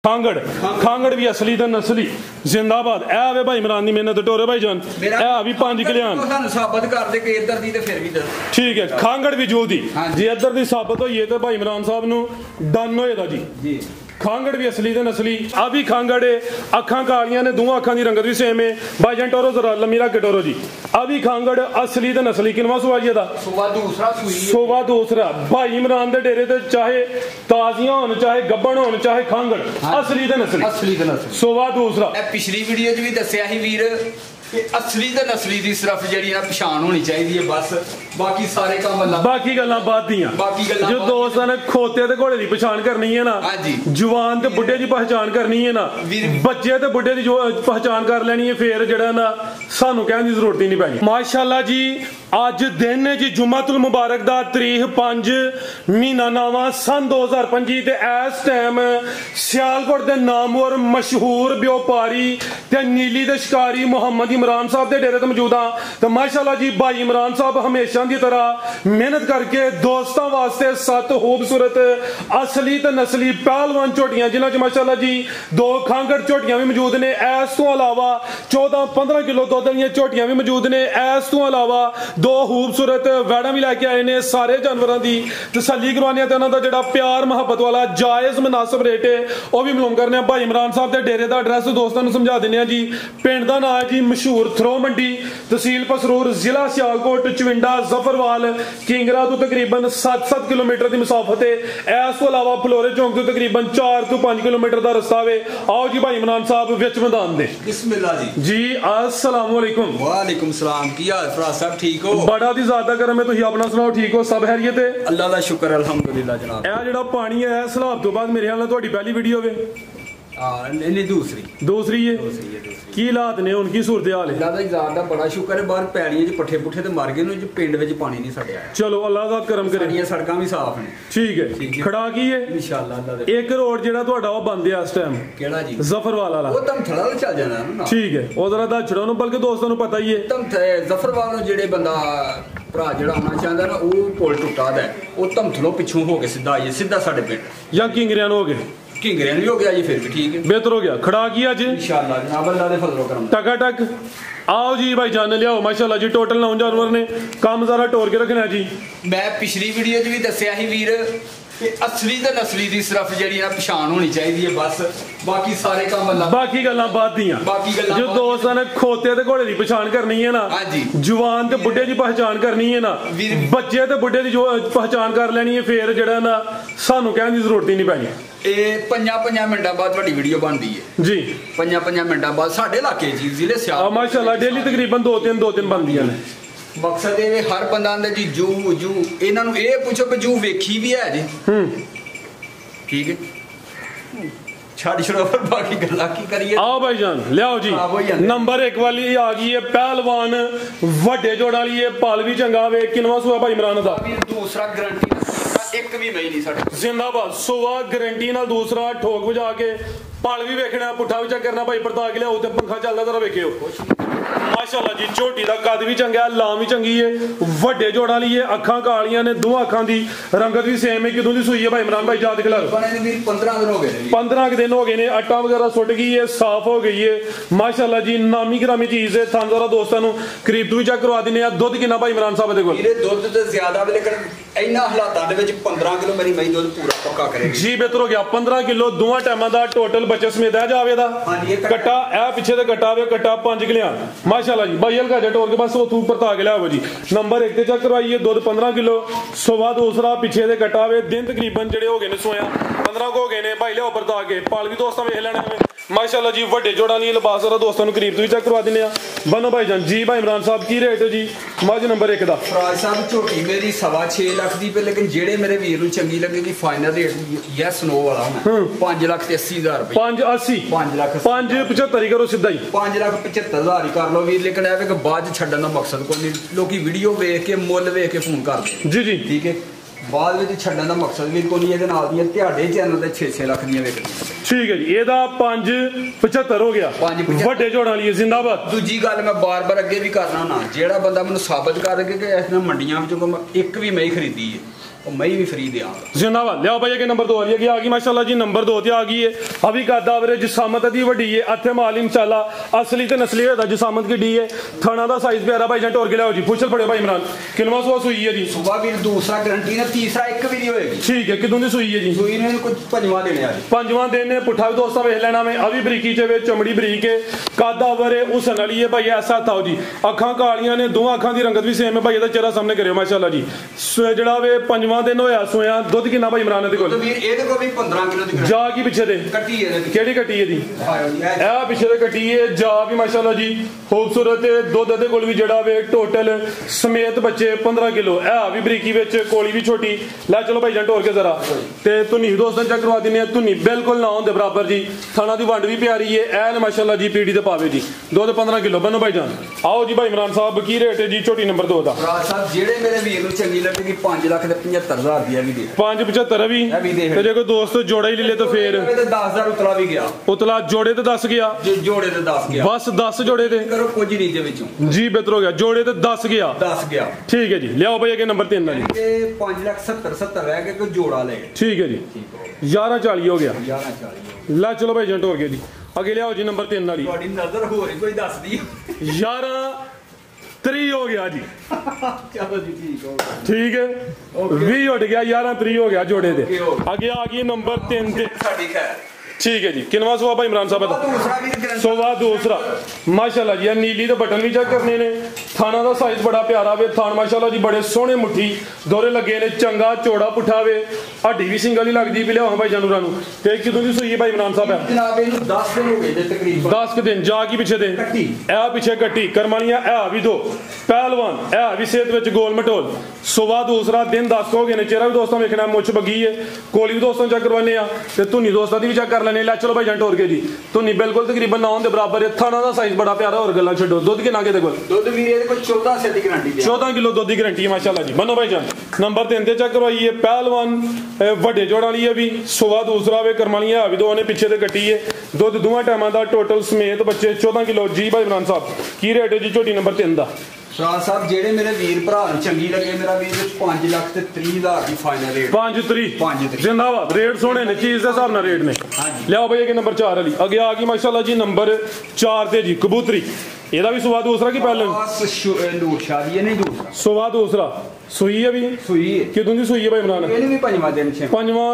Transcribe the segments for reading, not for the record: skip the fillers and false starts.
खांगड़ खांगड़ भी असली तो नस्ली जिंदाबाद ए आवे भाई इमरान दी मेहनत टोरे भाई जान ए भी 5 किलियान साबित कर दे कि इधर दी ते फिर भी ठीक है खांगड़ भी जोदी जे इधर दी साबित होई है ते भाई इमरान साहब नु डन होएगा जी खांगड़ भी असली ते नस्ली आ भी खांगड़ है अखां कालियां ने दोवां अखां दी रंगत भी सेम है भाई जान टोरो जरा लम्मी रख के टोरो जी आ भी खांगड़ असली ते नस्ली किनवा सुआ जी दा सुआ दूसरा भाई इमरान दे डेरे ते चाहे ताजियां होन चाहे गब्बन होन चाहे खांगड़ असली ते नस्ली सुआ दूसरा पिछली वीडियो च भी दस्सिया ही वीर कि असली ते नस्ली दी सिर्फ जेड़ी ना पहचान होनी चाहिए बस बाकी सारे काम अल्लाह बाकी गल्लां बाद दियां जो दोस्तां ने खोते ते घोड़े दी पहचान करनी है ना जवान ते बुड्ढे दी पहचान करनी है ना बच्चे ते बुड्ढे दी जो पहचान कर लेनी है फिर जेड़ा ना सानू कहने दी जरूरत ही नहीं पैनी माशाअल्लाह जी अज दिन है जी जुम्मतुल मुबारक दा तारीख 5 महीना नावा सन 2025 ते इस टाइम सियालकोट दे नामवर मशहूर व्यापारी ते नीली दे शिकारी मोहम्मद इमरान साहब दे डेरे ते मौजूद हां ते माशाअल्लाह जी भाई इमरान साहब हमेशा की तरह मेहनत करके दोस्तों वास्ते 7 खूबसूरत असली ते नस्ली पहलवान झोटियां जिन्हां च माशाअल्लाह जी 2 खांगड़ झोटियां भी मौजूद ने इस तो अलावा 14-15 किलो दुध वाली झोटियां भी मौजूद ने इस तो अलावा 2 खूबसूरत वैड़ा भी लैके आए ने सारे जानवरों की तसल्ली करवाने ते उन्हां दा जिहड़ा प्यार मुहब्बत वाला जायज़ मुनासिब रेट है वह भी मालूम करने भाई इमरान साहब के डेरे का एड्रैस दोस्तों को समझा देने जी पिंड का नाम है जी मशहूर थ्रो मंडी तहसील पसरूर जिला सियालकोट चविंडा जफरवाल किंगरा तो तकरीबन 7 किलोमीटर की मुसाफत है इस तो अलावा फलोरे चौक तो तकरीबन 4 to 5 किलोमीटर का रस्ता है आओ जी भाई इमरान साहब विच मैदान दे बिस्मिल्लाह जी अस्सलाम वालेकुम वालेकुम सलाम की हाल फराज साहब ठीक हो बड़ा दी ज़्यादा करम है तुसीं अपना सुनाओ ठीक हो सब खैरियत है अल्लाह दा शुक्र अल्हम्दुलिल्लाह जनाब ए जेड़ा पानी है सलाब तो बाद मेरे ख्याल नाल तुहाडी पहली वीडियो वे नहीं दूसरी है की हालात ने उनकी सूरत हाल है अल्लाह दा ज़्यादा बड़ा शुक्र है बाहर पैड़ियां च पट्ठे पुट्ठे ते मर गए ने जो पिंड विच पानी नहीं सड़या चलो अल्लाह दा करम करे साडियां सड़कां भी साफ ने ठीक है खड़ा की है इंशाअल्लाह अल्लाह दे एक रोड जेड़ा तुहाडा ओ बंद है इस टाइम केड़ा जी जफरवाल वाला वो तम थड़ा चल जाना ना ठीक है ओ जरा दा छड़ो नु बल्कि दोस्तों नु पता ही है तम जफरवाल नु जेड़े बंदा भरा जेड़ा आना चाहता ना वो पुल टुटा दा वो तमथलो पिछों हो के सीधा आइए सीधा साडे पिंड या किंगरियां हो गए किंगरियां भी हो गया जी फिर भी ठीक है बेहतर हो गया खड़ा किया जी इंशाअल्लाह जनाब अल्लाह दे फजलो करम टकाटक आओ जी भाई जान लियाओ माशाअल्लाह जी टोटल 9 जानवर ने काम जरा टोर के रखना जी मैं पिछली वीडियो च भी दस्सिया ही वीर कि असली ते नस्ली दी सिर्फ जेड़ी ना पहचान होनी चाहिए बस बाकी सारे काम अल्लाह बाकी गल्लां बाद दियां जो दोस्तां ने खोते ते घोड़े दी पहचान करनी है ना जवान ते बुड्ढे दी पहचान करनी है ना बच्चे ते बुड्ढे दी जो पहचान कर लेनी है फिर जेड़ा ना सानू कहने दी जरूरत ही नहीं पैनी ਇਹ 5 ਮਿੰਟਾਂ ਬਾਅਦ ਤੁਹਾਡੀ ਵੀਡੀਓ ਬਣਦੀ ਹੈ ਜੀ 5 ਮਿੰਟਾਂ ਬਾਅਦ ਸਾਡੇ ਇਲਾਕੇ ਜੀ ਜ਼ਿਲ੍ਹੇ ਸਿਆਲ ਮਾਸ਼ਾਅੱਲਾ ਡੇਲੀ ਤਕਰੀਬਨ 2-3 ਬਣਦੀਆਂ ਨੇ ਮਕਸਦ ਇਹ ਹਰ ਬੰਦਾ ਆਂਦਾ ਜੀ ਜੂ ਇਹਨਾਂ ਨੂੰ ਇਹ ਪੁੱਛੋ ਕਿ ਜੂ ਵੇਖੀ ਵੀ ਹੈ ਜੀ ਠੀਕ ਹੈ छड़ छड़ो पर बाकी गल्ला की करिए आओ भाईजान ले आओ जी नंबर 1 वाली आ गई है पहलवान वड्डे जोड़ा वाली है पाल भी चंगा वे किनवा सुआ भाई इमरान दा दूसरा गारंटी एक भी मई नहीं साडे जिंदाबाद सुआ गारंटी नाल दूसरा ठोक बजा के पाल भी वेखना पुठा भी चेक करना भाई परता के लियाओ ते पंखा चलदा जरा वेखियो माशाअल्लाह जी झोटी दा कद भी चंगा लाम भी चंगी है वड्डे जोड़ा वाली है अखां कालियां ने दो अखां दी रंगत भी सेम है किदों दी सूई है भाई इमरान भाई याद खिला 15 दिन हो गए 15 दिन हो गए ने आटा वगैरह सुट गई है साफ हो गई है माशाअल्लाह जी नामी ग्रामी चीज है थान जरा दोस्तों नु करीब तो भी चेक करवा दिने आ दुध कितना भाई इमरान साहब दे कोल ये दुध ते ज्यादा लेकिन इन्ना हालातां दे विच 15 किलो मेरी मई दुध पूरा पक्का करेगी जी बेहतर हो गया 15 किलो दोवां टाइमां दा टोटल बच्चे समेत है जावे दा कट्टा ए पीछे ते कट्टा वे कट्टा 5 किलो माशाअल्लाह जी भाई हल्का जट और के पास उथू ऊपर ताक लिया जी नंबर 1 ते चेक करवाइए दूध 15 किलो सुबह दूसरा पीछे ते कट्टा वे दिन तकरीबन जेडे हो गए ने सोया 15 को हो गए ने भाई लिया ऊपर ताक के पाल भी दोस्तों वेख लेना माशाअल्लाह जी वड्डे जोड़ा नहीं लिबास वाला दोस्तों को करीब तो भी चेक करवा दिने आ बनो भाई जान जी भाई इमरान साहब की रेट है जी मज नंबर 1 दा फराज साहब झोटी मेरी 6.5 लाख दी पे लेकिन जेड़े मेरे वीर नु चंगी लगेगी फाइनल रेट यस नो वाला मैं 5,80,000 रुपए 580 5 लाख 575 ही करो सीधा ही 5,75,000 ही कर लो वीर लेकिन ऐ कि बाद छड्डन दा मकसद कोई नहीं लोकी वीडियो देख के मुੱਲ ਵੇਖ के फोन कर दे जी ठीक है बाद ਵਿੱਚ ਛੱਡਣ ਦਾ ਮਕਸਦ ਵੀ ਕੋਈ ਨਹੀਂ ਇਹਦੇ ਨਾਲ ਦੀਆਂ ਤੁਹਾਡੇ ਚੈਨਲ ਤੇ 6-6 ਲੱਖ ਦੀਆਂ ਵੇਖਣੀਆਂ ਠੀਕ ਹੈ ਜੀ ਇਹਦਾ 575 ਹੋ ਗਿਆ ਵੱਡੇ ਝੋੜਾਂ ਲਈ ਜ਼ਿੰਦਾਬਾਦ ਦੂਜੀ ਗੱਲ ਮੈਂ ਬਾਰ-ਬਾਰ ਅੱਗੇ ਵੀ ਕਰਨਾ ਨਾ ਜਿਹੜਾ ਬੰਦਾ ਮੈਨੂੰ ਸਾਬਤ ਕਰ ਕੇ ਕਿ ਇਸ ਨਾਲ ਮੰਡੀਆਂ ਵਿੱਚੋਂ ਇੱਕ ਵੀ ਮੈਂ ਖਰੀਦੀ ਹੈ मैं भी फ्री दिया जिंदाबाद। लियाओ भाई नंबर 2 वाली आ गई माशाल्लाह जी, नंबर 2 ते आ गई है। अभी कादा एवरेज जिसामत दी वड्डी है, अथे माल इंशाल्लाह असली ते नस्ली होता जिसामत की डी है। थाना दा साइज प्यारा भाई जान टोर के लियाओ जी, पुछल पड़े भाई इमरान किनवा सुबह सुई है जी? सुबह भी दूसरा गारंटी ना, तीसरा एक भी नहीं होएगी। ठीक है, किदों दी सुई है जी? सुई ने कुछ पंजवा देने आ, पंजवा दिन ने पुठा भी दोस्तों वेख लेना में। अभी बरीकी च चमड़ी बरीक है, कादा वरे उस नली है भाई ऐसा था जी। अखां कालियां ने, दो अखां दी रंगत भी सेम है भाई, ਇਹਦਾ चेहरा सामने करियो माशाल्लाह जी। ਜਿਹੜਾ ਵੇ ਪੰਜਵਾਂ ਦਿਨ ਹੋਇਆ ਸੋਇਆ, ਦੁੱਧ ਕਿੰਨਾ ਭਾਈ ਇਮਰਾਨ ਦੇ ਕੋਲ? ਵੀਰ ਇਹਦੇ ਕੋਲ ਵੀ 15 ਕਿਲੋ ਦੀ ਜਾ ਕੀ ਪਿੱਛੇ ਦੇ ਕੱਟੀ ਹੈ, ਕਿਹੜੀ ਕੱਟੀ ਹੈ ਦੀ? ਇਹ ਪਿੱਛੇ ਦੇ ਕੱਟੀ ਹੈ, ਜਾ ਵੀ ਮਾਸ਼ਾਅੱਲਾ ਜੀ ਖੂਬਸੂਰਤ ਹੈ। ਦੁੱਧ ਦੇ ਕੋਲ ਵੀ ਜਿਹੜਾ ਵੇ ਟੋਟਲ ਸਮੇਤ ਬੱਚੇ 15 ਕਿਲੋ। ਇਹ ਵੀ ਬਰੀਕੀ ਵਿੱਚ, ਕੋਲੀ ਵੀ ਛੋਟੀ। ਲੈ ਚਲੋ ਭਾਈ ਜਾਨ ਢੋਰ ਕੇ ਜ਼ਰਾ ਤੇ ਧੁਨੀ ਦੋਸਤਾਂ ਚੈੱਕ ਕਰਵਾ ਦਿੰਨੇ ਆ। ਧੁਨੀ ਬਿਲਕੁਲ ਨਾ ਹੁੰਦੇ ਬਰਾਬਰ ਜੀ, ਥਾਣਾ ਦੀ ਵੰਡ ਵੀ ਪਿਆਰੀ ਹੈ। ਇਹ ਨੇ ਮਾਸ਼ਾਅੱਲਾ ਜੀ ਪੀੜੀ ਤੇ ਪਾਵੇ ਜੀ, ਦੁੱਧ 15 ਕਿਲੋ ਬੰਨੋ ਭਾਈ ਜਾਨ। ਆਓ ਜੀ ਭਾਈ ਇਮਰਾਨ ਸਾਹਿਬ ਕੀ ਰੇਟ ਹੈ ਜੀ ਝੋਟੀ ਨੰਬਰ 2 ਦਾ? ਸਾਹਿਬ ਜਿਹੜੇ ਮੇਰੇ ਵੀਰ ਨੂੰ ਚੰਗੀ ਲੱਗੇਗੀ 5,75,000 ਰੁਪਇਆ ਵੀ ਦੇ 575 ਵੀ ਤੇ ਜੇ ਕੋਈ ਦੋਸਤ ਜੋੜਾ ਹੀ ਲੈ ਲੇ ਤਾਂ ਫੇਰ 10,000 ਉਤਲਾ ਵੀ ਗਿਆ। ਉਤਲਾ ਜੋੜੇ ਤੇ 10 ਗਿਆ, ਜੋੜੇ ਤੇ 10 ਗਿਆ, ਬਸ 10 ਜੋੜੇ ਤੇ ਕਰੋ ਕੁਝ ਨਹੀਂ ਦੇ ਵਿੱਚੋਂ ਜੀ ਬਿਹਤਰ ਹੋ ਗਿਆ। ਜੋੜੇ ਤੇ 10 ਗਿਆ, 10 ਗਿਆ। ਠੀਕ ਹੈ ਜੀ। ਲਿਆਓ ਭਾਈ ਅੱਗੇ ਨੰਬਰ 3 ਵਾਲੀ 5,70,70 ਰਹਿ ਗਏ, ਕੋਈ ਜੋੜਾ ਲੈ ਗਏ। ਠੀਕ ਹੈ ਜੀ, 1140 ਹੋ ਗਿਆ। 1140 ਲੈ ਚਲੋ ਭਾਈ ਜੰਟ ਹੋ ਗਿਆ ਜੀ। ਅੱਗੇ ਲਿਆਓ ਜੀ ਨੰਬਰ 3 ਵਾਲੀ। ਤੁਹਾਡੀ ਨਜ਼ਰ ਹੋਰ ਹੀ ਕੋਈ ਦੱਸਦੀ 1130 ਹੋ ਗਿਆ ਜੀ। ਚਲੋ ਜੀ ਠੀਕ ਹੋ ਗਿਆ, ਠੀਕ ਹੈ 20 ਉੱਡ ਗਿਆ, 1130 ਹੋ ਗਿਆ ਜੋੜੇ ਦੇ। ਅੱਗੇ ਆ ਗਈ ਨੰਬਰ 3 ਤੇ ਸਾਡੀ ਖੈਰ। ठीक है जी। किनवा सुबह भाई इमरान साहब दूसरा सुबह दूसरा माशाल्लाह जी। नीली तो बटन भी चेक करने ने, थाना का साइज बड़ा प्यारा वे, थान माशाल्लाह जी बड़े सोहने मुट्ठी दोरे लगे ने, चंगा चौड़ा पुठा वे, हड्डी भी सिंगल ही लगदी भी। लियाओ भाई जानूरा नु ते किदों दी सुई है भाई इमरान साहब? जनाब इनु 10 दिन हो गए तकरीबन, 10 दिन। जा की पीछे दे ए पीछे कट्टी करमालियां ए भी दो पहलवान ए भी सेहत विच गोल मटोल। सुबह दूसरा दिन 10 हो गए ने। चेहरा भी दोस्तों वेखना, मुछ बगी है, कोली भी दोस्तों चेक करवाने आ ते धुनी दोस्तों दी भी चेक कर लेने। लै चलो भाई जंट होर के जी, धुनी बिल्कुल तकरीबन 9 दे बराबर है। थाना दा साइज बड़ा प्यारा, और गल्लां छड्डो। दुध किन्ना के दे कोल? दुध वीर इहदे कोल 14 से दी गारंटी है, 14 किलो दुध की गारंटी है माशाल्लाह जी। बनो भाई जान नंबर 3 ते चेक करवाइए। पहलवान वड्डे जोड़ा वाली है भी, सुबह दूसरा वे करमालियां भी दो ने पीछे ते कट्टी है। दुध दोवां टाइमां दा टोटल समेत बच्चे 14 किलो। जी भाई इमरान साहब की रेट है जी झोटी नंबर 3 दा? फराज साहब जेडे मेरे वीर भरा चंगी लगे, मेरा वीर 5,30,000 की फाइनल रेट। 5,30 जिंदाबाद। रेट सोने ने, चीज के हिसाब नाल रेट ने। लियाओ भाई नंबर 4 वाली अगे आ गई माशाल्लाह जी नंबर 4 ते जी कबूतरी। ਇਹਦਾ भी सुबह दूसरा की पहले सुबह दूसरा सुई है भी सुई किदों दी सुई है भाई इमरान? ਇਹਨੂੰ ਵੀ ਪੰਜਵਾਂ ਦਿਨ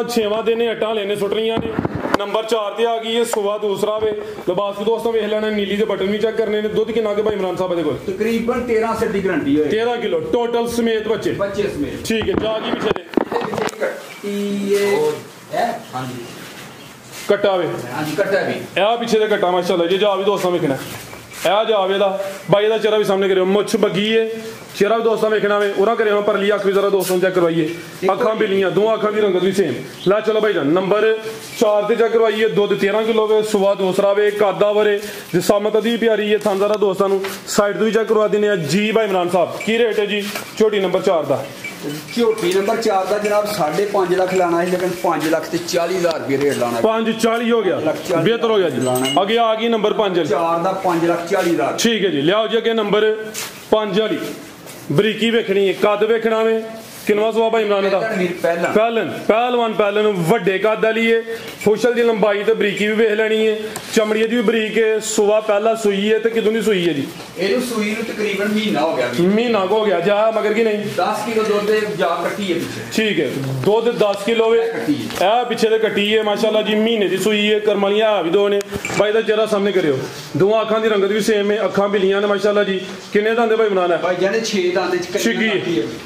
छेवां दिन हटा लेने सुट रही ने। नंबर 4 ते आ गई है, सुबह दूसरा वे। लिबास भी दोस्तों वेख लेना, नीली दे बटन भी चेक करने ने। दुध किन्ना के भाई इमरान साहब दे कोल? तकरीबन 13 से दी गारंटी है, 13 किलो टोटल समेत बच्चे समेत। ठीक है। जागी पीछे दे ये है हां जी कट्टा वे, हां जी कट्टा भी ए पीछे दे कट्टा माशाल्लाह जी। जा भी दोस्तों वेखना ਇਹ ਜਾਵੇ ਦਾ ਬਾਈ ਦਾ ਚਿਹਰਾ ਵੀ ਸਾਹਮਣੇ ਕਰਿਓ, ਮੁੱਛ ਬੱਗੀ ਏ, ਚਿਹਰਾ ਵੀ ਦੋਸਤਾਂ ਵੇਖਣਾ ਵੇ। ਉਹਨਾਂ ਕਰਿਓ ਪਰਲੀ ਅੱਖ ਵੀ ਜ਼ਰਾ ਦੋਸਤਾਂ ਚੈੱਕ ਕਰਵਾਈਏ, ਅੱਖਾਂ ਬਿਲੀਆਂ, ਦੋ ਅੱਖਾਂ ਦੀ ਰੰਗਤ ਵੀ ਸੇਮ। ਲੈ ਚਲੋ ਭਾਈ ਜਾਨ ਨੰਬਰ 4 ਤੇ ਚੈੱਕ ਕਰਵਾਈਏ। ਦੁੱਧ 13 ਕਿਲੋ ਵੇ, ਸੁਬਹ ਦੂਸਰਾ ਵੇ, ਕਾਦਾ ਵਰੇ, ਜਿਸਾਮਤ ਦੀ ਪਿਆਰੀ ਹੈ। ਥਾਂਦਾਰਾ ਦੋਸਤਾਂ ਨੂੰ ਸਾਈਡ ਤੋਂ ਵੀ ਚੈੱਕ ਕਰਵਾ ਦਿੰਦੇ ਆ। ਜੀ ਭਾਈ ਇਮਰਾਨ ਸਾਹਿਬ ਕੀ ਰੇਟ ਹੈ ਜੀ ਝੋਟੀ ਨੰਬਰ 4 ਦਾ? ਝੋਟੀ ਨੰਬਰ 4 ਦਾ ਜਨਾਬ 5.5 ਲੱਖ ਲਾਣਾ ਹੈ, ਲੇਕਿਨ 5,40,000 ਰੁਪਏ ਰੇਟ ਲਾਣਾ। 540 ਹੋ ਗਿਆ, ਬਿਹਤਰ ਹੋ ਗਿਆ ਜੀ। ਅੱਗੇ ਆ ਗਈ ਨੰਬਰ 5 4 ਦਾ 5,40,000। ਠੀਕ ਹੈ ਜੀ। ਲਿਆਓ ਜੀ ਅੱਗੇ ਨੰਬਰ 5 ਵਾਲੀ ਬਰੀਕੀ ਵੇਖਣੀ ਹੈ, ਕੱਦ ਵੇਖਣਾ ਵੇ। ਕਿਨਵਾ ਸੁਆ ਭਾਈ ਇਮਰਾਨ ਦਾ? ਪਹਿਲਵਾਨ ਪਹਿਲਨ ਵੱਡੇ ਕੱਦ ਵਾਲੀ ਏ। ਫੁਸ਼ਲ ਦੀ ਲੰਬਾਈ ਤੇ ਬਰੀਕੀ ਵੀ ਵੇਖ ਲੈਣੀ ਹੈ। ਚਮੜੀ ਦੀ ਵੀ ਬਰੀਕ ਹੈ। ਸੁਆ ਪਹਿਲਾ ਸੂਈ ਹੈ ਤੇ ਕਿਦੋਂ ਦੀ ਸੂਈ ਹੈ ਜੀ? ਇਹਨੂੰ ਸੂਈ ਨੂੰ ਤਕਰੀਬਨ ਮਹੀਨਾ ਹੋ ਗਿਆ। ਮਹੀਨਾ ਹੋ ਗਿਆ ਜਾ ਮਗਰ ਕੀ ਨਹੀਂ? 10 ਕਿਲੋ ਦੁੱਧ ਦੇ ਜਾ ਕੱਟੀ ਹੈ ਪਿੱਛੇ। ਠੀਕ ਹੈ, ਦੁੱਧ 10 ਕਿਲੋ ਵੇ। ਇਹ ਪਿੱਛੇ ਤੇ ਕੱਟੀ ਹੈ ਮਾਸ਼ਾਅੱਲਾ ਜੀ, ਮਹੀਨੇ ਦੀ ਸੂਈ ਹੈ। ਕਰਮਾਲੀਆਂ ਵੀ ਦੋ ਨੇ। ਬਾਈ ਦਾ ਚਿਹਰਾ ਸਾਹਮਣੇ ਕਰਿਓ, ਦੋਵਾਂ ਅੱਖਾਂ ਦੀ ਰੰਗਤ ਵੀ ਸੇਮ ਹੈ, ਅੱਖਾਂ ਬਿਲੀਆਂ ਨੇ ਮਾਸ਼ਾਅੱਲਾ ਜੀ। ਕਿੰਨੇ ਦੰਦ ਭਾਈ ਬਣਾਣਾ? ਭਾਈ ਜਾਨੇ 6 ਦੰਦ ਚ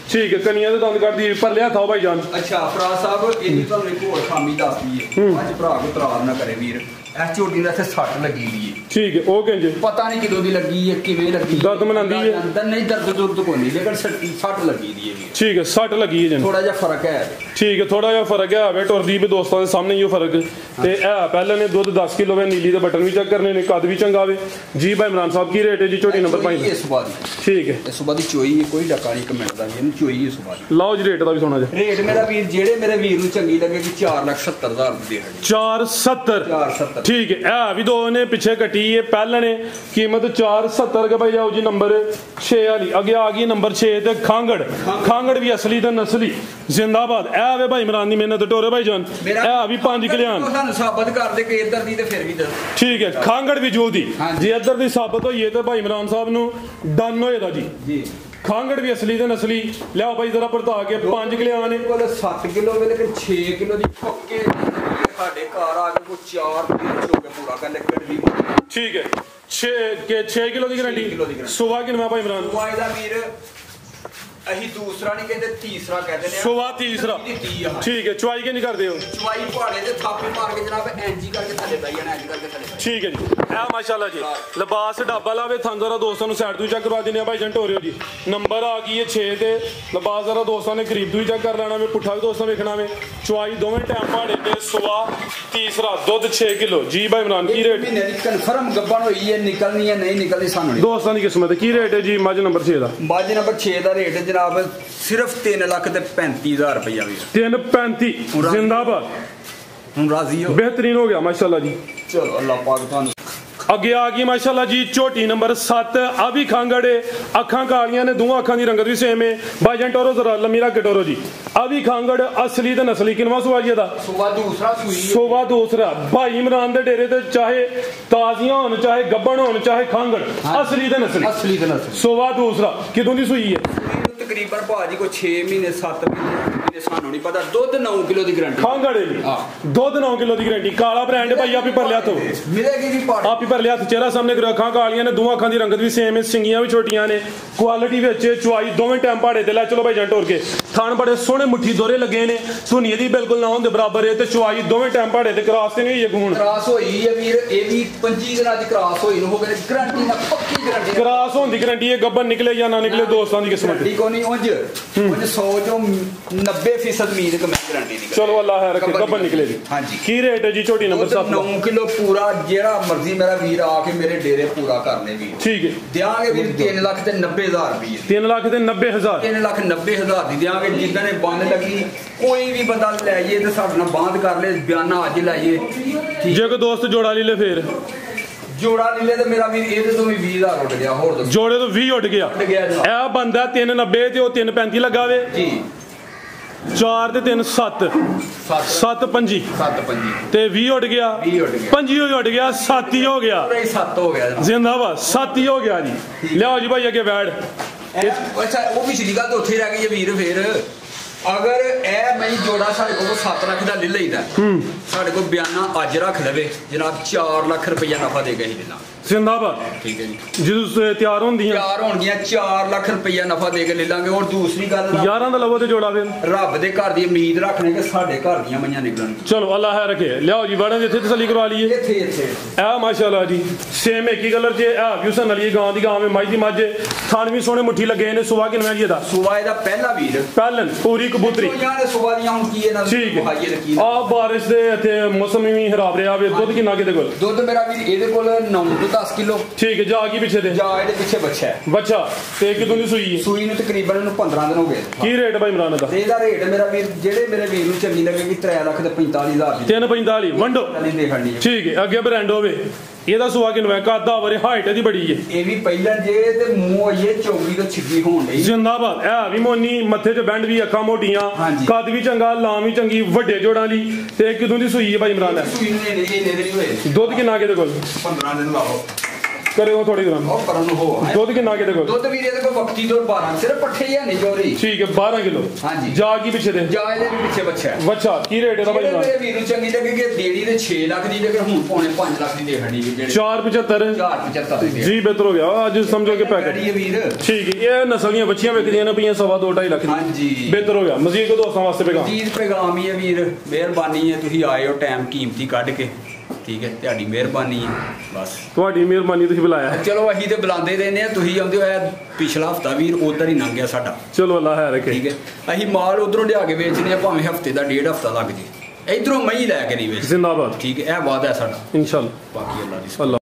ਠੀਕ ਹੈ, ਕਨੀਆਂ ਦੇ ਦੰਦ ਕੱਢਦੀ ਪਰ ਲਿਆ ਥਾਓ ਭਾਈ ਜਾਨ। ਅੱਛਾ ਫਰਾਜ਼ ਸਾਹਿਬ ਇਹਦੀ ਤੁਹਾਨੂੰ ਇੱਕ ਹੋਰ ਖਾਮੀ ਦੱਸਦੀ ਹੈ, ਅੱਜ ਭਰਾ ਕੋ ਤਰਾਰ ਨਾ ਕਰੇ ਵੀਰ। ਇਸ ਝੋਟੀ ਦਾ ਇੱਥੇ ਸੱਟ ਲੱਗੀ ਦੀ ਹੈ। ਠੀਕ ਹੈ, ਉਹ ਕਹਿੰਦੇ ਪਤਾ ਨਹੀਂ ਕਿਦੋਂ ਦੀ ਲੱਗੀ ਹੈ, ਕਿਵੇਂ ਲੱਗੀ, ਦਰਦ ਮਨਾਉਂਦੀ ਹੈ? ਅੰਦਰ ਨਹੀਂ ਦਰਦ ਦੁਰਦ ਕੋਈ ਨਹੀਂ, ਲੇਕਿਨ ਸੱਟ ਲੱਗੀ ਦੀ ਹੈ। ਠੀਕ ਹੈ, ਸੱਟ ਲੱਗੀ ਹੈ ਜਨ, ਥੋੜਾ ਜਿਹਾ ਫਰਕ ਹੈ। ਠੀਕ ਹੈ, ਥੋੜਾ ਜਿਹਾ ਫਰਕ ਹੈ। ਵੇ ਟੁਰਦੀ ਵੀ ਦੋਸਤਾਂ ਦੇ ਸਾਹਮਣੇ ਹੀ ਉਹ ਫਰਕ। ਤੇ ਇਹ ਪਹਿਲਾਂ ਨੇ ਦੁੱਧ 10 ਕਿਲੋ ਵੇ, ਨੀਲੀ ਦੇ ਬਟਨ ਵੀ ਚੈੱਕ ਕਰਨੇ ਨੇ, ਕੱਦ ਵੀ ਚੰਗਾ ਵੇ। ਜੀ ਭਾਈ ਇਮਰਾਨ ਸਾਹਿਬ ਕੀ ਰੇਟ ਹੈ ਜੀ ਝੋਟੀ ਨੰਬਰ 5? ਇਸ ਸੁਬਾਹ ਦੀ। ਠੀਕ ਹੈ, ਇਸ ਸੁਬਾਹ ਦੀ ਚੋਈ ਕੋਈ ਡੱਕਾ ਨਹੀਂ, ਇੱਕ ਮਿੰਟ ਦਾ ਵੀ ਇਹਨੂੰ ਚੋਈ ਇਸ ਸੁਬਾਹ ਦੀ। ਲਾਓ ਜੀ ਰੇਟ ਦਾ ਵੀ ਸੁਣਾ ਜੀ। ਰੇਟ ਮੇਰਾ ਵੀਰ ਜਿਹੜੇ ਮੇਰੇ ਵੀਰ ਨੂੰ ਚੰਗੀ ਲੱਗੇਗੀ 4,70,000 ਦੀ ਦਿਹਾੜੀ। 470 ਠੀਕ ਹੈ। ਇਹ ਵੀ ਦੋ ਨੇ ਪਿੱਛੇ ਕੱਟੀ ਹੈ, ਪਹਿਲਾਂ ਨੇ ਕੀਮਤ 470 ਕੇ ਭਾਈ ਜਾਓ ਜੀ ਨੰਬਰ 6 ਵਾਲੀ। ਅੱਗੇ ਆ ਗਈ ਨੰਬਰ 6 ਤੇ ਖਾਂਗੜ ਵੀ ਅਸਲੀ ਤੇ ਨਸਲੀ ਜ਼ਿੰਦਾਬਾਦ। ਇਹ ਵੇ ਭਾਈ ਇਮਰਾਨ ਦੀ ਮਿਹਨਤ ਟੋਰੇ ਭਾਈ ਜਾਨ। ਇਹ ਵੀ 5 ਕਿਲਿਆਣ ਸਾਨੂੰ ਸਾਬਤ ਕਰ ਦੇ ਕਿ ਇੱਧਰ ਦੀ ਤੇ ਫਿਰ ਵੀ ਦੱਸ ਠੀਕ ਹੈ। ਖਾਂਗੜ ਵੀ ਜੋ ਦੀ ਜੇ ਇੱਧਰ ਦੀ ਸਾਬਤ ਹੋਈ ਹੈ ਤੇ ਭਾਈ ਇਮਰਾਨ ਸਾਹਿਬ ਨੂੰ ਡਨ ਹੋਏਗਾ ਜੀ। ਖਾਂਗੜ ਵੀ ਅਸਲੀ ਤੇ ਨਸਲੀ। ਲਿਆਓ ਭਾਈ ਜ਼ਰਾ ਪਰਤਾ ਕੇ 5 ਕਿਲਿਆਣ ਨੇ ਕੋਲ 7 ਕਿਲੋ ਵੇ ਲੇਕਿਨ 6 ਕਿਲੋ ਦੀ ਪੱਕੇ ਸਾਡੇ ਘਰ ਆ ਕੇ ਕੋ 4 ਕਿਲੋ ਹੋ ਕੇ ਪੂਰਾ ਕਰ ਲੈ ਗੱਡੀ ਠੀਕ ਹੈ। 6 ਕਿਲੋ ਦੀ ਗਾਰੰਟੀ। ਸੁਬਾ ਕਿੰਨਾ ਭਾਈ ਇਮਰਾਨ? ਸੁਬਾ ਦਾ ਵੀਰ ਅਸੀਂ ਦੂਸਰਾ ਨਹੀਂ ਕਹਿੰਦੇ ਤੀਸਰਾ ਕਹਿੰਦੇ ਨੇ। ਸੁਬਾ ਤੀਸਰਾ ਠੀਕ ਹੈ। ਚੁਆਈ ਕੇ ਨਹੀਂ ਕਰਦੇ ਹੋ? ਚੁਆਈ ਪਹਾੜੇ ਤੇ ਥਾਪੀ ਮਾਰ ਕੇ ਜਨਾਬ ਐਂਜੀ ਕਰਕੇ ਥੱਲੇ ਬਈ ਜਾਣਾ, ਐਂਜੀ ਕਰਕੇ ਥੱਲੇ ਠੀਕ ਹੈ ਜੀ। ਇਹ ਮਾਸ਼ਾਅੱਲਾ ਜੀ ਲਿਬਾਸ ਢਾਬਾ ਲਾਵੇ ਥਾਂ ਜ਼ਰਾ ਦੋਸਤਾਂ ਨੂੰ ਸਾਈਡ ਤੋਂ ਚੈੱਕ ਕਰਵਾ ਦਿੰਦੇ ਆ ਭਾਈ ਜੰਟ ਹੋ ਰਹੇ ਹੋ ਜੀ। ਨੰਬਰ ਆ ਗਈ ਹੈ 6 ਤੇ ਲਿਬਾਸ ਜ਼ਰਾ ਦੋਸਤਾਂ ਨੇ ਕਰੀਬ ਤੋਂ ਹੀ ਚੈੱਕ ਕਰ ਲੈਣਾ ਵੇ, ਪੁੱਠਾ ਵੀ ਦੋਸਤਾਂ ਵੇਖਣਾ ਵੇ। ਚੁਆਈ ਦੋਵੇਂ ਟਾਈਮ ਪਹਾੜੇ ਤੇ ਸੁਬਾ ਤੀਸਰਾ ਦੁੱਧ 6 ਕਿਲੋ ਜੀ। ਭਾਈ ਇਮਰਾਨ ਕੀ ਰੇਟ? ਮਹੀਨੇ ਦੀ ਕਨਫਰਮ ਗੱਬਣ ਹੋਈ ਹੈ, ਨਿਕਲਣੀ ਹੈ ਨਹੀਂ ਨਿਕਲਣੀ ਸਾਨੂੰ ਨਹੀਂ। ਦੋਸਤਾਂ ਦੀ ਕਿਸਮਤ ਕੀ ਰੇਟ ਹੈ ਜੀ ਮੱਝ ਨੰਬਰ 6 ਦਾ? ਮੱਝ ਨੰਬਰ 6 ਦਾ ਰੇਟ ਜਨਾਬ ਸਿਰਫ 3,35,000 ਰੁਪਇਆ ਵੀਰ। 335 ਜ਼ਿੰਦਾਬਾਦ। ਹੁਣ ਰਾਜ਼ੀ ਹੋ? बेहतरीन हो गया माशाल्लाह जी। चलो अल्लाह पाक ਤੁਹਾਨੂੰ ਅੱਗੇ ਆ ਗਈ ਮਾਸ਼ਾਅੱਲਾ ਜੀ ਝੋਟੀ ਨੰਬਰ 7 ਆ ਵੀ ਖਾਂਗੜੇ ਅੱਖਾਂ ਕਾਲੀਆਂ ਨੇ, ਦੋਵਾਂ ਅੱਖਾਂ ਦੀ ਰੰਗਤ ਵੀ ਸੇਮ ਹੈ। ਬਾਈਜਨ ਟੋਰੋ ਜ਼ਰਾ ਲੰਮੀਰਾ ਕੇ ਟੋਰੋ ਜੀ। ਆ ਵੀ ਖਾਂਗੜ ਅਸਲੀ ਤੇ ਨਸਲੀ ਕਿੰਨਾ ਸੁਆ ਜੀ ਦਾ? ਸੁਬਾ ਦੂਸਰਾ ਸੂਈ ਸੁਬਾ ਦੂਸਰਾ। ਭਾਈ ਇਮਰਾਨ ਦੇ ਡੇਰੇ ਤੇ ਚਾਹੇ ਤਾਜ਼ੀਆਂ ਹੋਣ ਚਾਹੇ ਗੱਬਣ ਹੋਣ ਚਾਹੇ ਖਾਂਗੜ ਅਸਲੀ ਤੇ ਨਸਲੀ। ਅਸਲੀ ਤੇ ਨਸਲੀ। ਸੁਬਾ ਦੂਸਰਾ ਕਿਦੋਂ ਦੀ ਸੂਈ ਹੈ? ਤਕਰੀਬਨ ਭਾਜੀ ਕੋਈ 6 ਮਹੀਨੇ 7 ਮਹੀਨੇ ਸਾਨੂੰ ਨਹੀਂ ਪਤਾ। ਦੁੱਧ 9 ਕਿਲੋ ਦੀ ਗਾਰੰਟੀ। ਖਾਂਗੜੇ ਜੀ ਦੁੱਧ 9 ਕਿਲੋ ਦੀ ਗਾਰੰਟੀ। ਕਾਲਾ ਬ੍ਰਾਂਡ ਭਾਈ ਆਪੀ ਭਰ ਲਿਆ ਤੋ ਮਿਲੇਗੀ ਜੀ ਪਾਟ ਆਪੀ ਭਰ ਲਿਆ। ਚਿਹਰਾ ਸਾਹਮਣੇ ਕਰੋ, ਅੱਖਾਂ ਕਾਲੀਆਂ ਨੇ, ਦੋਵਾਂ ਅੱਖਾਂ ਦੀ ਰੰਗਤ ਵੀ ਸੇਮ ਹੈ, ਸਿੰਗੀਆਂ ਵੀ ਛੋਟੀਆਂ ਨੇ, ਕੁਆਲਿਟੀ ਵਿੱਚ ਚੁਆਈ ਦੋਵੇਂ ਟਾਈਮ ਪਹਾੜੇ ਤੇ। ਲੈ ਚਲੋ ਭਾਈ ਜੰਟ ਹੋਰ ਕੇ ਥਣ ਬੜੇ ਸੋਹਣੇ ਮੁੱਠੀ ਦੋਰੇ ਲੱਗੇ ਨੇ, ਧੁਨੀ ਦੀ ਬਿਲਕੁਲ ਨਾ ਹੁੰਦੇ ਬਰਾਬਰ ਹੈ ਤੇ ਚੁਆਈ ਦੋਵੇਂ ਟਾਈਮ ਪਹਾੜੇ ਤੇ। ਕਰਾਸ ਤੇ ਨਹੀਂ ਹੋਈ ਕਰਾਸ ਹੋਈ ਹੈ ਵੀਰ, ਇਹ ਵੀ 25 ਦਿਨਾਂ ਦੀ ਕਰਾਸ ਹੋਈ ਨੂੰ ਹੋ ਗਏ ਗਾਰੰਟੀ ਨਾਲ ਪੱਕੀ ਗਾਰੰਟੀ। ਕਰਾਸ ਹੋਣ ਦੀ ਗਾਰੰਟੀ ਹੈ, ਗੱਬਨ ਨਿਕਲੇ ਜਾਂ ਨਾ ਨਿਕਲੇ ਦੋਸਤਾਂ ਦੀ ਕਿਸਮਤ ਦੀ ਕੋਈ ਨਹੀਂ। ਉਂਝ 100 ਚੋਂ 90% ਉਮੀਦ ਕਿ ਮੈਂ ਗਾਰੰਟੀ ਦੀ। ਚਲੋ ਅੱਲਾਹ ਹੈ ਰੱਖੇ ਗੱਬਨ ਨਿਕਲੇ ਜੀ। ਹਾਂਜੀ ਕੀ ਰੇਟ ਹੈ ਜੀ ਝੋਟੀ ਨੰਬਰ 7? 9 ਕਿਲੋ ਪੂਰਾ ਜਿਹੜਾ ਮਰਜ਼ੀ ਮੇਰਾ ਵੀਰ ਆ ਕੇ ਮੇਰੇ ਡੇਰੇ ਪੂਰਾ ਕਰਨੇ ਵੀ ਠੀਕ ਹੈ। ਦਿਆਂਗੇ ਵੀਰ 3,90,000 ਰੁਪਏ। 3,90,000 3,90,000 ਦੀ ਦਿਆਂਗੇ। ਜਿੱਦਾਂ ਨੇ ਬੰਦ ਲੱਗੀ ਕੋਈ ਵੀ ਬੰਦਾ ਲੈ ਜੇ ਤੇ ਸਾਡੇ ਨਾਲ ਬਾਂਧ ਕਰ ਲੈ, ਬਿਆਨਾ ਅੱਜ ਲੈ ਜੇ। ਜੇ ਕੋਈ ਦੋਸਤ ਜੋੜਾ ਲੈ ਲੇ ਫੇਰ ਜੋੜਾ ਨੀਲੇ ਤੇ ਮੇਰਾ ਵੀਰ ਇਹਦੇ ਤੋਂ ਵੀ 20,000 ਉੱਡ ਗਿਆ। ਹੋਰ ਦੱਸੋ? ਜੋੜੇ ਤੋਂ 20 ਉੱਡ ਗਿਆ। ਇਹ ਬੰਦਾ 390 ਤੇ ਉਹ 335 ਲਗਾਵੇ ਜੀ। 4 ਤੇ 3 7 7 5 ਤੇ 20 ਉੱਡ ਗਿਆ। 25 ਹੀ ਉੱਡ ਗਿਆ, 7 ਹੀ ਹੋ ਗਿਆ। 7 ਹੋ ਗਿਆ ਜ਼ਿੰਦਾਬਾਦ, 7 ਹੀ ਹੋ ਗਿਆ ਜੀ। ਲਿਆਓ ਜੀ ਭਾਈ ਅੱਗੇ ਬੈਠ। ਅੱਛਾ ਉਹ ਪਿਛਲੀ ਗੱਲ ਤਾਂ ਉੱਥੇ ਹੀ ਰਹਿ ਗਈ ਵੀਰ। ਫਿਰ ਅਗਰ ਇਹ ਮੈਂ ਜੋੜਾ ਸਾਡੇ ਕੋਲ 7 ਲੱਖ ਦਾ ਲੈ ਲਈਦਾ, ਸਾਡੇ ਕੋਲ ਬਿਆਨਾ ਅੱਜ ਰੱਖ ਲਵੇ ਜਨਾਬ 4 ਲੱਖ ਰੁਪਇਆ ਨਫਾ ਦੇ ਗਈ ਲੈਣਾ। ਜ਼ਿੰਦਾਬਾਦ ਠੀਕ ਹੈ ਜੀ। ਜਦੋਂ ਤਿਆਰ ਹੁੰਦੀਆਂ ਤਿਆਰ ਹੋਣਗੀਆਂ 4 ਲੱਖ ਰੁਪਇਆ ਨਫਾ ਦੇ ਕੇ ਲੈ ਲਾਂਗੇ। ਔਰ ਦੂਸਰੀ ਗੱਲ ਯਾਰਾਂ ਦਾ ਲਵੋ ਤੇ ਜੋੜਾ ਫਿਰ ਰੱਬ ਦੇ ਘਰ ਦੀ ਉਮੀਦ ਰੱਖਣੇ ਕਿ ਸਾਡੇ ਘਰ ਦੀਆਂ ਮਈਆਂ ਨਿਕਲਣਗੀਆਂ। ਚਲੋ ਅੱਲਾਹ ਹੈ ਰੱਖੇ। ਲਿਆਓ ਜੀ ਵੜਨ ਇੱਥੇ ਤਸੱਲੀ ਕਰਵਾ ਲਈਏ। ਇੱਥੇ ਇਹ ਮਾਸ਼ਾਅੱਲਾ ਜੀ ਸੇਮ ਇੱਕ ਹੀ ਕਲਰ ਜੇ ਆ ਹੁਸਨ ਅਲੀ ਗਾਂ ਦੀ ਗਾਂ ਮੱਝ ਦੀ ਮੱਝ ਥਣ ਵੀ ਸੋਹਣੇ ਮੁੱਠੀ ਲੱਗੇ ਨੇ। ਸੁਬਾ ਕਿੰਨਾ ਜੀ ਇਹਦਾ? ਸੁਬਾ ਇਹਦਾ ਪਹਿਲਾ ਵੀਰ ਪਹਿਲਨ ਪੂਰੀ ਕਬੂਤਰੀ ਸੁਬਾ ਦੀਆਂ ਹੁਣ ਕੀ ਇਹਨਾਂ ਠੀਕ ਹੈ। ਆ ਬਾਰਿਸ਼ ਦੇ ਇੱਥੇ ਮੌਸਮ ਵੀ ਖਰਾਬ ਰਿਹਾ ਵੇ। ਦੁੱਧ ਕਿੰਨਾ ਕਿਤੇ ਕੋਲ? ਦੁੱਧ ਮੇਰਾ ਵੀਰ ਇਹਦੇ ਕੋਲ 9 ਤੋਂ 10 ਕਿਲੋ। ਠੀਕ ਹੈ। ਜਾ ਕੀ ਪਿੱਛੇ ਤੇ? ਜਾ ਇਹਦੇ ਪਿੱਛੇ ਬੱਚਾ ਹੈ। ਬੱਚਾ ਤੇ ਕਿਦੋਂ ਦੀ ਸੂਈ ਹੈ? ਸੂਈ ਨੂੰ ਤਕਰੀਬਨ ਇਹਨੂੰ 15 ਦਿਨ ਹੋ ਗਏ। ਕੀ ਰੇਟ ਭਾਈ ਇਮਰਾਨ ਦਾ? ਇਹਦਾ ਰੇਟ ਮੇਰਾ ਵੀਰ ਜਿਹੜੇ ਮੇਰੇ ਵੀਰ ਨੂੰ ਚੰਗੀ ਲੱਗੇਗੀ 3,45,000 ਦੀ। 3,45 ਵੰਡੋ ਠੀਕ ਹੈ। ਅੱਗੇ ਬ੍ਰਾਂਡ ਹੋਵੇ ਇਹਦਾ ਸੁਆ ਕਿੰਨਾ ਹੈ? ਕਾਦਾ ਵਰੇ ਹਾਈਟ ਇਹਦੀ ਬੜੀ ਹੈ। ਇਹ ਵੀ ਪਹਿਲਾਂ ਜੇ ਤੇ ਮੂੰਹ ਇਹ ਚੌਗੀ ਤੋਂ ਛਿੱਗੀ ਹੋਣ ਲਈ ਜ਼ਿੰਦਾਬਾਦ। ਇਹ ਵੀ ਮੋਨੀ ਮੱਥੇ 'ਚ ਬੈਂਡ ਵੀ, ਅੱਖਾਂ ਮੋਟੀਆਂ, ਕੱਦ ਵੀ ਚੰਗਾ, ਲਾਂ ਵੀ ਚੰਗੀ, ਵੱਡੇ ਜੋੜਾਂ ਦੀ। ਤੇ ਕਿਦੋਂ ਦੀ ਸੂਈ ਹੈ ਭਾਈ ਇਮਰਾਨ? ਸੂਈ ਨੇ ਨਹੀਂ ਹੋਏ। ਦੁੱਧ ਕਿੰਨਾ ਕਿਤੇ ਕੋਲ? 15 ਦਿਨ ਲਾਓ ਕਰਿਓ ਥੋੜੀ ਗ੍ਰਾਮ। ਉਹ ਪਰਾਂ ਨੂੰ ਹੋ ਦੁੱਧ ਕਿੰਨਾ ਕਿਤੇ ਕੋਲ? ਦੁੱਧ ਵੀਰ ਇਹਦੇ ਕੋਲ ਵਕਤੀ ਤੋਂ 12 ਸਿਰਫ ਪੱਠੇ ਹੀ ਨਹੀਂ ਜੋਰੀ। ਠੀਕ ਹੈ 12 ਕਿਲੋ। ਹਾਂਜੀ। ਜਾ ਕੀ ਪਿੱਛੇ ਤੇ? ਜਾ ਇਹਦੇ ਵੀ ਪਿੱਛੇ ਬੱਚਾ ਹੈ। ਬੱਚਾ ਕੀ ਰੇਟ ਇਹਦਾ ਭਾਈ ਇਮਰਾਨ? ਮੇਰੇ ਵੀਰ ਨੂੰ ਚੰਗੀ ਲੱਗੇਗੀ ਦੇੜੀ ਦੇ 6 ਲੱਖ ਦੀ ਲੇਕਿਨ ਹੁਣ ਪੌਣੇ 5 ਲੱਖ ਦੀ ਦੇ ਹੱਡੀ ਜਿਹੜੇ 475 475 ਦੀ ਜੀ ਬਿਹਤਰ ਹੋ ਗਿਆ। ਅੱਜ ਸਮਝੋ ਕਿ ਪੈਕੇਟ ਵੀਰ ਠੀਕ ਹੈ। ਇਹ ਨਸਲ ਦੀਆਂ ਬੱਚੀਆਂ ਵਿਕਦੀਆਂ ਨੇ ਪਈਆਂ 2.5 ਲੱਖ ਦੀ। ਹਾਂਜੀ ਬਿਹਤਰ ਹੋ ਗਿਆ। ਮਜ਼ੀਦ ਕੋ ਦੋਸਤਾਂ ਵਾਸਤੇ ਪੈਗਾਮ ਮਜ਼ੀਦ ਪੈਗਾਮ ਹੀ ਹੈ ਵੀਰ। ਮਿਹਰਬਾਨੀ ਹੈ ਤੁਸੀਂ ਆਏ ਹੋ ਟਾਈਮ ਕੀਮਤੀ ਕੱਢ ਕੇ। ਠੀਕ ਹੈ ਤੁਹਾਡੀ ਮਿਹਰਬਾਨੀ ਹੈ ਬਸ। ਤੁਹਾਡੀ ਮਿਹਰਬਾਨੀ ਤੁਸੀਂ ਬੁਲਾਇਆ। ਚਲੋ ਅਸੀਂ ਤੇ ਬੁਲਾਉਂਦੇ ਰਹਿੰਦੇ ਆ, ਤੁਸੀਂ ਆਉਂਦੇ ਹੋ। ਪਿਛਲਾ ਹਫਤਾ ਵੀਰ ਉਧਰ ਹੀ ਲੰਘ ਗਿਆ ਸਾਡਾ। ਚਲੋ ਅੱਲਾਹ ਹੈ ਰੱਖੇ। ਠੀਕ ਹੈ। ਅਸੀਂ ਮਾਲ ਉਧਰੋਂ ਲਿਆ ਕੇ ਵੇਚਦੇ ਆ, ਭਾਵੇਂ ਹਫਤੇ ਦਾ 1.5 ਹਫਤਾ ਲੱਗ ਜੇ। ਇਧਰੋਂ ਮਈ ਲੈ ਕੇ ਨਹੀਂ ਵੇਚ। ਜ਼ਿੰਦਾਬਾਦ। ਠੀਕ ਹੈ। ਇਹ ਵਾਅਦਾ ਹੈ ਸਾਡਾ ਇਨਸ਼ਾਅੱਲਾ। ਬਾਕੀ ਅੱਲਾ ਦੀ